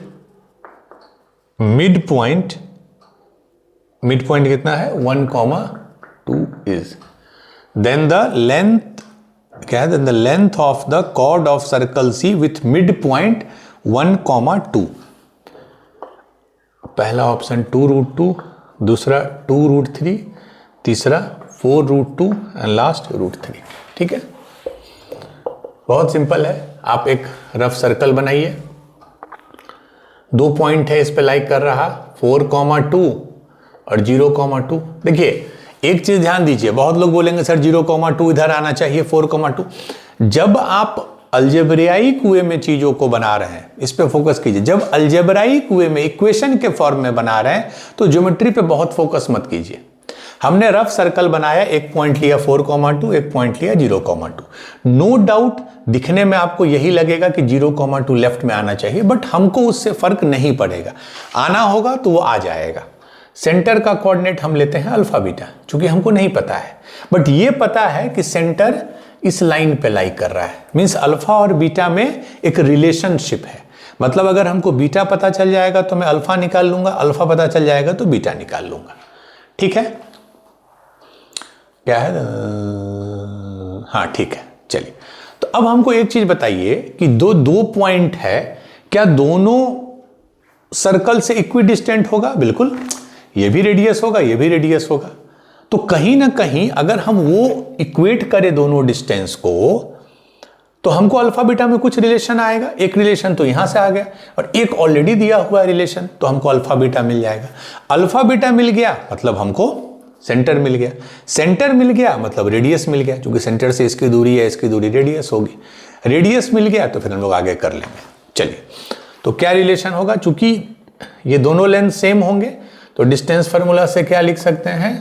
mid point कितना है 1,2 इज, देन द लेंथ क्या है, then the length of the chord of circle C with mid point 1,2। पहला option 2√2, दूसरा 2√3, तीसरा 4√2 एंड लास्ट √3। ठीक है, बहुत सिंपल है। आप एक रफ सर्कल बनाइए, 2 पॉइंट है इस पे लाइक कर रहा 4,2 और 0,2। देखिए एक चीज ध्यान दीजिए, बहुत लोग बोलेंगे सर 0,2 इधर आना चाहिए 4,2। जब आप अलजेब्रियाई वे में चीजों को बना रहे हैं, इस पे फोकस कीजिए। जब अलजेब्रियाई वे में इक्वेशन के फॉर्म में बना रहे हैं तो ज्योमेट्री पे बहुत फोकस मत कीजिए। हमने रफ सर्कल बनाया, एक पॉइंट लिया 4,2, एक पॉइंट लिया 0,2। नो डाउट दिखने में आपको यही लगेगा कि 0,2 लेफ्ट में आना चाहिए, बट हमको उससे फर्क नहीं पड़ेगा। आना होगा तो वो आ जाएगा। सेंटर का कोऑर्डिनेट हम लेते हैं अल्फा बीटा, क्योंकि हमको नहीं पता है, बट ये पता है कि सेंटर इस लाइन पे लाई कर रहा है। मीन्स अल्फा और बीटा में एक रिलेशनशिप है। मतलब अगर हमको बीटा पता चल जाएगा तो मैं अल्फा निकाल लूंगा, अल्फा पता चल जाएगा तो बीटा निकाल लूंगा। ठीक है, क्या है? हाँ ठीक है, चलिए। तो अब हमको एक चीज बताइए कि दो पॉइंट है, क्या दोनों सर्कल से इक्विडिस्टेंट होगा? बिल्कुल, ये भी रेडियस होगा, ये भी रेडियस होगा। तो कहीं ना कहीं अगर हम वो इक्वेट करें दोनों डिस्टेंस को तो हमको अल्फा बीटा में कुछ रिलेशन आएगा। एक रिलेशन तो यहां से आ गया और एक ऑलरेडी दिया हुआ रिलेशन, तो हमको अल्फा बीटा मिल जाएगा। अल्फा बीटा मिल गया मतलब हमको सेंटर मिल गया, सेंटर मिल गया मतलब रेडियस मिल गया, क्योंकि सेंटर से इसकी दूरी है, इसकी दूरी रेडियस होगी। रेडियस मिल गया तो फिर हम लोग आगे कर लेंगे। चलिए, तो क्या रिलेशन होगा? चूंकि ये दोनों लेंथ सेम होंगे तो डिस्टेंस फार्मूला से क्या लिख सकते हैं?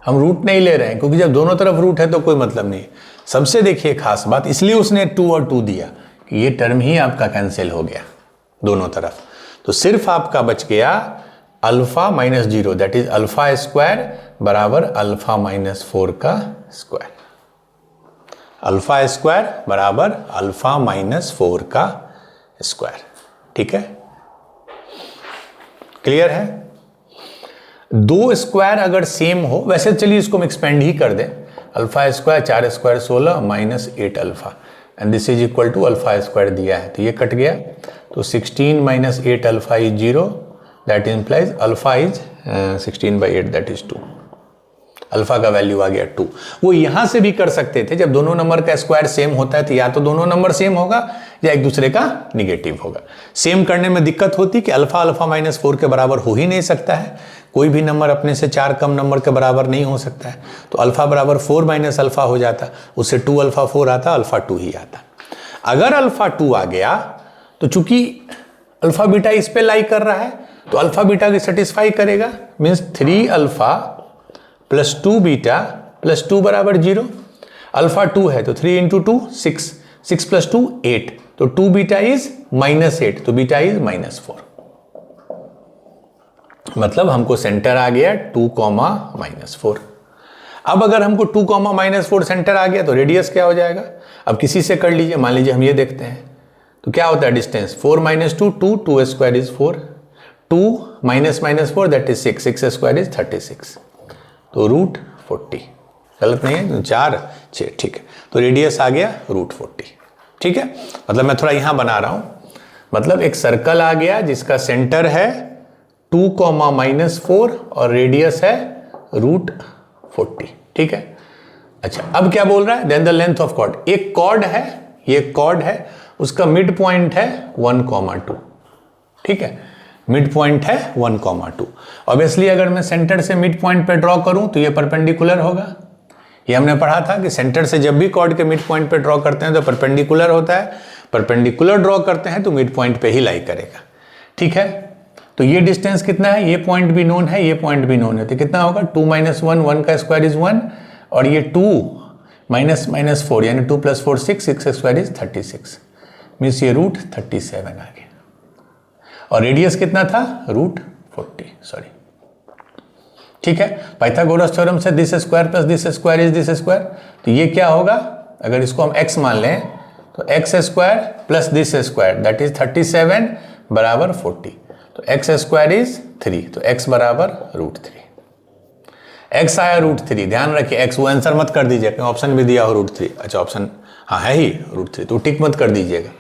हम रूट नहीं ले रहे हैं, क्योंकि जब दोनों तरफ रूट है तो कोई मतलब नहीं। सबसे देखिए खास बात, इसलिए उसने 2 और 2 दिया कि ये टर्म ही आपका कैंसिल हो गया दोनों तरफ। तो सिर्फ आपका बच गया alpha minus 0, that is alpha square बराबर अल्फा माइनस 4 का स्क्वायर। अल्फा स्क्वायर बराबर अल्फा माइनस 4 का स्क्वायर। ठीक है, क्लियर है? दो स्क्वायर अगर सेम हो, वैसे चलिए इसको हम एक्सपेंड ही कर दें। Alpha square 4 square 16 minus 8 alpha and this is equal to alpha square दिया है, तो ये कट गया। तो 16 minus 8 alpha is 0, that implies alpha is 16/8 that is 2। Alpha का वैल्यू आ गया 2। वो यहां से भी कर सकते थे, जब दोनों नंबर का स्क्वायर सेम होता है तो या तो दोनों नंबर सेम होगा या एक दूसरे का निगेटिव होगा। सेम करने में दिक्कत होती कि अल्फा अल्फा माइनस 4 के बराबर हो ही नहीं सकता है, कोई भी नंबर अपने से 4 कम नंबर के बराबर नहीं हो सकता है। तो अल्फा बराबर 4 माइनस अल्फा हो जाता, उससे 2 अल्फा 4 आता, अल्फा 2 ही आता। अगर अल्फा 2 आ गया तो चूंकि अल्फा बीटा इस पे लाई कर रहा है तो अल्फा बीटा को सेटिस्फाई करेगा। Means 3 alpha plus 2 beta plus 2 बराबर 0। अल्फा 2 है तो 3 इंटू 2 6, 6 प्लस 2 8, तो 2 बीटा इज -8, तो बीटा इज -4। मतलब हमको सेंटर आ गया 2, -4। अब अगर हमको 2, -4 सेंटर आ गया तो रेडियस क्या हो जाएगा? अब किसी से कर लीजिए, मान लीजिए हम ये देखते हैं तो क्या होता है distance? 4 - 2 2, 2 square is 4, 2 -4 that is 6, 6 square is 36, तो √40। गलत नहीं है, 4 6, ठीक है। तो रेडियस आ गया √40। ठीक है, मतलब मैं थोड़ा यहां बना रहा हूं, मतलब एक सर्कल आ गया जिसका सेंटर है 2, -4 और रेडियस है √40। ठीक है, अच्छा अब क्या बोल रहा है? Then the length of chord. एक कॉर्ड है, ये कॉर्ड है, उसका मिड पॉइंट है 1,2। ठीक है, मिड पॉइंट है 1,2। ऑब्वियसली अगर मैं सेंटर से मिड पॉइंट पे ड्रॉ करूं तो ये परपेंडिकुलर होगा। ये हमने पढ़ा था कि सेंटर से जब भी कॉर्ड के मिड पॉइंट पे ड्रॉ करते हैं तो परपेंडिकुलर होता है, परपेंडिकुलर ड्रॉ करते हैं तो मिड पॉइंट पे ही लाई करेगा। ठीक है, तो ये डिस्टेंस कितना है? ये पॉइंट भी नोन है, ये पॉइंट भी नोन है, तो कितना होगा? 2 - 1, 1 का स्क्वायर इज 1, और ये 2 - 4 यानी 2 + 4 6, 6 स्क्वायर इज 36, मीन्स ये √37 आ गया। और रेडियस कितना था? √40, सॉरी। ठीक है, पाइथागोरस थ्योरम से this square plus this square is this square, तो ये क्या होगा? अगर इसको हम x मान लें तो x square plus this square that is 37 बराबर 40, तो x स्क्वायर इज 3, तो x बराबर √3। x आया √3, ध्यान रखिए x, वो आंसर मत कर दीजिए, ऑप्शन भी दिया हो √3। अच्छा ऑप्शन हाँ है ही √3, तो टिक मत कर दीजिएगा।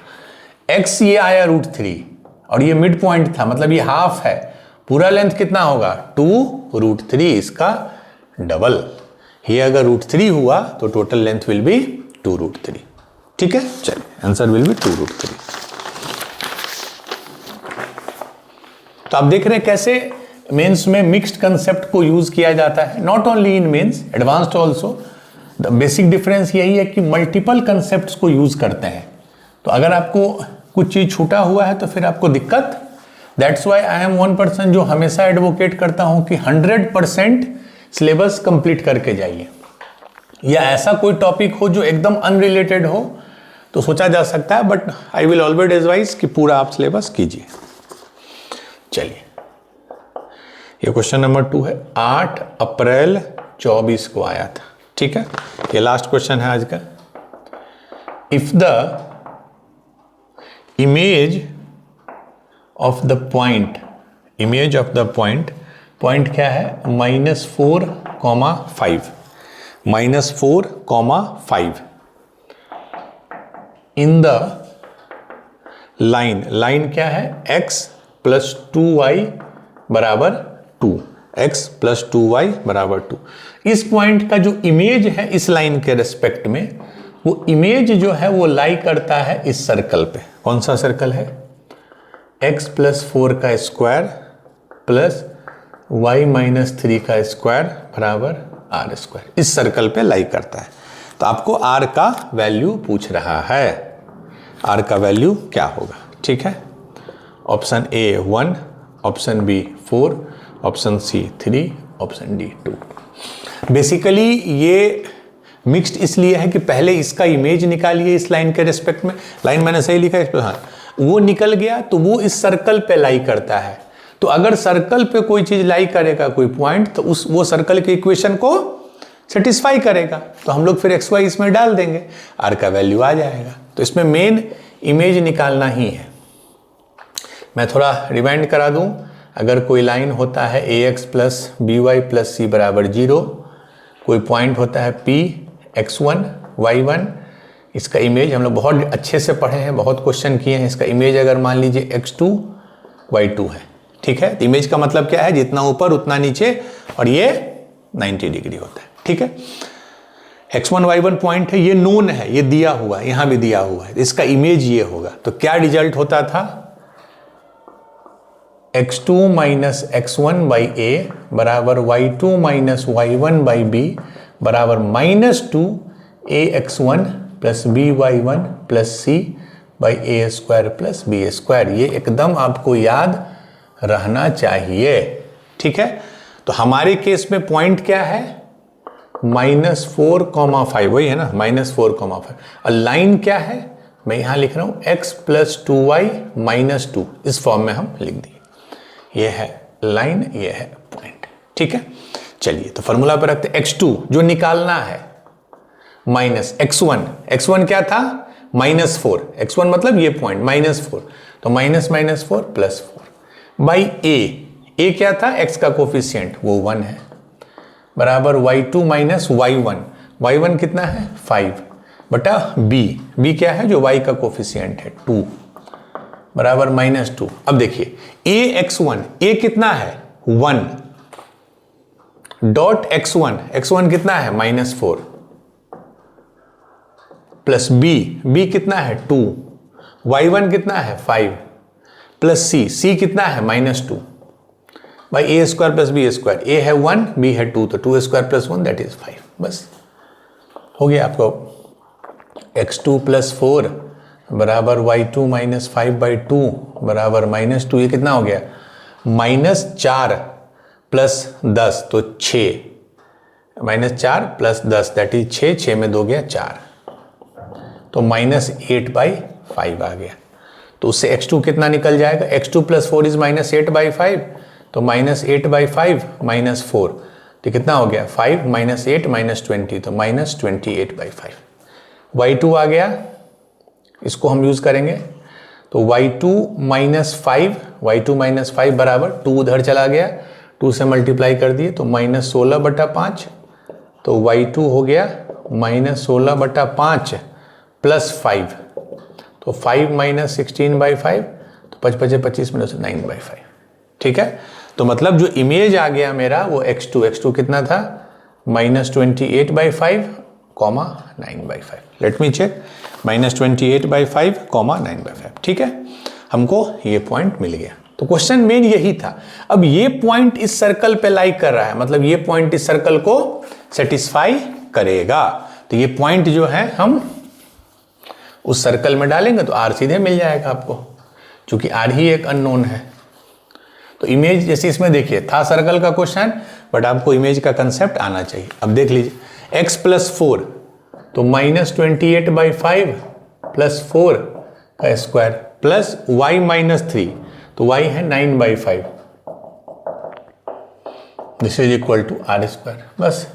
x ये आया √3 और ये मिड पॉइंट था, मतलब ये हाफ है। पूरा लेंथ कितना होगा? 2 √3, इसका डबल। ये अगर √3 हुआ तो टोटल लेंथ विल बी 2 √3। ठीक है, चलिए आंसर विल बी 2 √3। तो आप देख रहे हैं कैसे मेंस में मिक्स्ड कंसेप्ट को यूज किया जाता है, not only in mains, advanced also. The basic difference यही है कि मल्टीपल कंसेप्ट्स को यूज करते हैं। तो अगर आपको कुछ चीज छूटा हुआ है तो फिर आपको दिक्कत। That's why I am one person जो हमेशा एडवोकेट करता हूं कि 100% सिलेबस कंप्लीट करके जाइए, या ऐसा कोई टॉपिक हो जो एकदम अनरिलेटेड हो तो सोचा जा सकता है, but I will always advise कि पूरा आप सिलेबस कीजिए। चलिए, ये क्वेश्चन नंबर 2 है, 8 अप्रैल 24 को आया था। ठीक है, ये लास्ट क्वेश्चन है आज का। If the image of the point, image of the point, point क्या है, -4, 5, -4, 5 इन द लाइन, लाइन क्या है, x + 2y = 2, x + 2y = 2। इस पॉइंट का जो इमेज है इस लाइन के रेस्पेक्ट में, वो इमेज जो है वो लाई करता है इस सर्कल पे। कौन सा सर्कल है, x + 4 का स्क्वायर प्लस y - 3 का स्क्वायर = r²। इस सर्कल पे लाई करता है। तो आपको r का वैल्यू पूछ रहा है, r का वैल्यू क्या होगा। ठीक है, option A 1, option B 4, option C 3, option D 2। Basically ये मिक्स्ड इसलिए है कि पहले इसका इमेज निकालिए इस लाइन के रेस्पेक्ट में, लाइन मैंने सही लिखा है, हाँ, वो निकल गया तो वो इस सर्कल पे लाई करता है। तो अगर सर्कल पे कोई चीज लाई करेगा, कोई पॉइंट, तो वो सर्कल के इक्वेशन को सेटिस्फाई करेगा। तो हम लोग फिर एक्स वाई इसमें डाल देंगे, आर का वैल्यू आ जाएगा। तो इसमें मेन इमेज निकालना ही है। मैं थोड़ा रिवाइंड करा दूं, अगर कोई लाइन होता है ax + by + c = 0, कोई पॉइंट होता है p x1 y1, इसका इमेज हम लोग बहुत अच्छे से पढ़े हैं, बहुत क्वेश्चन किए हैं। इसका इमेज अगर मान लीजिए x2 y2 है। ठीक है, इमेज का मतलब क्या है, जितना ऊपर उतना नीचे, और ये 90 डिग्री होता है। ठीक है, x1 y1 पॉइंट है, ये नोन है, ये दिया हुआ है, यहां भी दिया हुआ है, इसका इमेज ये होगा। तो क्या रिजल्ट होता था, x2 - x1 / a = y2 - y1 / b = -2 ax1 + by1 + c / a² + b²। ये एकदम आपको याद रहना चाहिए। ठीक है, तो हमारे केस में पॉइंट क्या है, -4, 5, वही है ना, -4, 5। और लाइन क्या है, मैं यहां लिख रहा हूं x + 2y - 2, इस फॉर्म में हम लिख दिए। ये है लाइन, ये है पॉइंट। ठीक है, चलिए तो फॉर्मूला पर रखते हैं। x2 जो निकालना है माइनस x1 क्या था, -4, x1 मतलब ये पॉइंट -4, तो -4 + 4 बाई a क्या था, x का कोफिशिएंट वो 1 है, बराबर y2 - y1 कितना है 5 बटा b क्या है, जो y का कोफिशिएंट है 2, बराबर -2। अब देखिए a कितना है 1 डॉट x1 कितना है -4 प्लस b कितना है 2, y1 कितना है 5 प्लस c कितना है -2 बाई a² + b²। a है 1, b है 2, तो 2² + 1 दैट इज 5। बस हो गया आपको x2 + 4 बराबर y2 - 5/2 बराबर -2। ये कितना हो गया, -4 + 10 तो 6, -4 + 10 दैट इज 6 में 2 गया 4, तो -8/5 आ गया। तो उससे x2 कितना निकल जाएगा, x2 + 4 इज -8/5, तो -8/5 -4, तो कितना हो गया 5 - 8 - 20, तो -28/5। y2 आ गया, इसको हम यूज करेंगे, तो y2 - 5 बराबर 2 उधर चला गया, 2 से मल्टीप्लाई कर दिए तो -16/5, तो y2 हो गया -16/5 + 5, तो 5 - 16/5, तो 5 × 25 - 9/5। ठीक है, तो मतलब जो इमेज आ गया मेरा वो x2 कितना था -28/5, 9/5। Let me check, -28/5, 9/5। ठीक है, हमको ये पॉइंट मिल गया। तो क्वेश्चन मेन यही था। अब ये पॉइंट इस सर्कल पे लाई कर रहा है, मतलब ये पॉइंट इस सर्कल को सेटिस्फाई करेगा। तो ये पॉइंट जो है हम उस सर्कल में डालेंगे तो आर सीधे मिल जाएगा आपको, क्योंकि आर ही एक अननोन है। तो इमेज जैसे इसमें देखिए था सर्कल का क्वेश्चन, बट आपको इमेज का कंसेप्ट आना चाहिए। अब देख लीजिए x + 4 तो -28/5 + 4 का स्क्वायर प्लस y - 3 तो y है 9/5, this is equal to r²। बस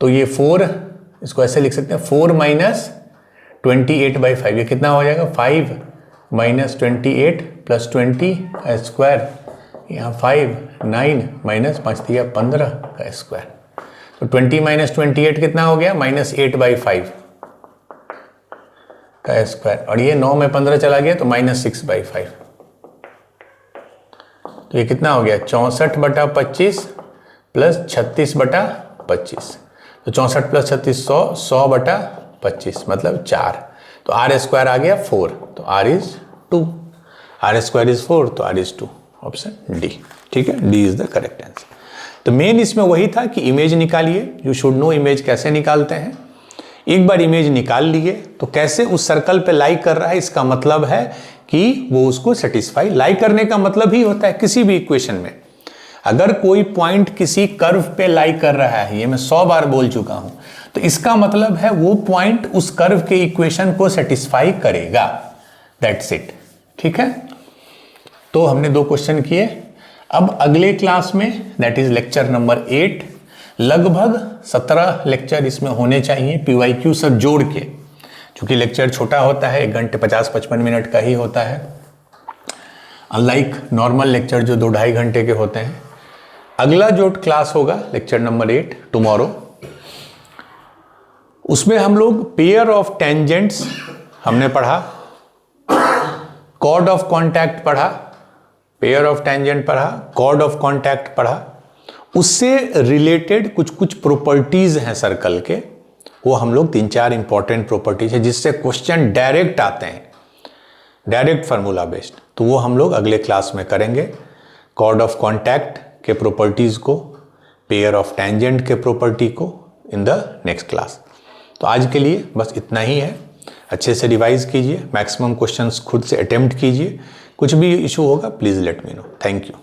तो ये 4 इसको ऐसे लिख सकते हैं 4 - 28/5, ये कितना हो जाएगा 5 - 28 + 20 का स्क्वायर, यहाँ 5 9 -5 दिया 15 का स्क्वायर। तो 20 - 28 कितना हो गया -8/5 का स्क्वायर, और ये 9 में 15 चला गया तो -6/5। तो ये कितना हो गया 64/25 + 36/25। तो 64 + 36 100/25 मतलब 4। तो r² आ गया 4, तो r इज 2, r² इज 4 तो r इज 2, ऑप्शन डी। ठीक है, D is the correct answer. तो मेन इसमें वही था कि इमेज निकालिए, यू शुड नो इमेज कैसे निकालते हैं। एक बार इमेज निकाल लिए तो कैसे उस सर्कल पे लाई कर रहा है, इसका मतलब है कि वो उसको सेटिस्फाई, लाई करने का मतलब ही होता है किसी भी इक्वेशन में, अगर कोई पॉइंट किसी कर्व पे लाई कर रहा है, ये मैं 100 बार बोल चुका हूं, तो इसका मतलब है वो पॉइंट उस कर्व के इक्वेशन को सेटिस्फाई करेगा, दैट्स इट। ठीक है, तो हमने 2 क्वेश्चन किए। अब अगले क्लास में, दैट इज लेक्चर नंबर 8, लगभग 17 लेक्चर इसमें होने चाहिए PYQ सब जोड़ के, क्योंकि लेक्चर छोटा होता है, 1 घंटे 50-55 मिनट का ही होता है, अनलाइक नॉर्मल लेक्चर जो 2-2.5 घंटे के होते हैं। अगला जो क्लास होगा लेक्चर नंबर 8 टुमारो, उसमें हम लोग पेयर ऑफ टेंजेंट्स हमने पढ़ा, कॉर्ड ऑफ कॉन्टैक्ट पढ़ा, पेयर ऑफ टेंजेंट पढ़ा, कॉर्ड ऑफ कॉन्टैक्ट पढ़ा, उससे रिलेटेड कुछ कुछ प्रॉपर्टीज हैं सर्कल के, वो हम लोग 3-4 इंपॉर्टेंट प्रॉपर्टीज है जिससे क्वेश्चन डायरेक्ट आते हैं, डायरेक्ट फार्मूला बेस्ड, तो वो हम लोग अगले क्लास में करेंगे। कॉर्ड ऑफ कॉन्टैक्ट के प्रॉपर्टीज को, पेयर ऑफ टेंजेंट के प्रॉपर्टी को इन द नेक्स्ट क्लास। तो आज के लिए बस इतना ही है, अच्छे से रिवाइज कीजिए, मैक्सिमम क्वेश्चंस खुद से अटेम्प्ट कीजिए, कुछ भी इशू होगा please let me know. Thank you.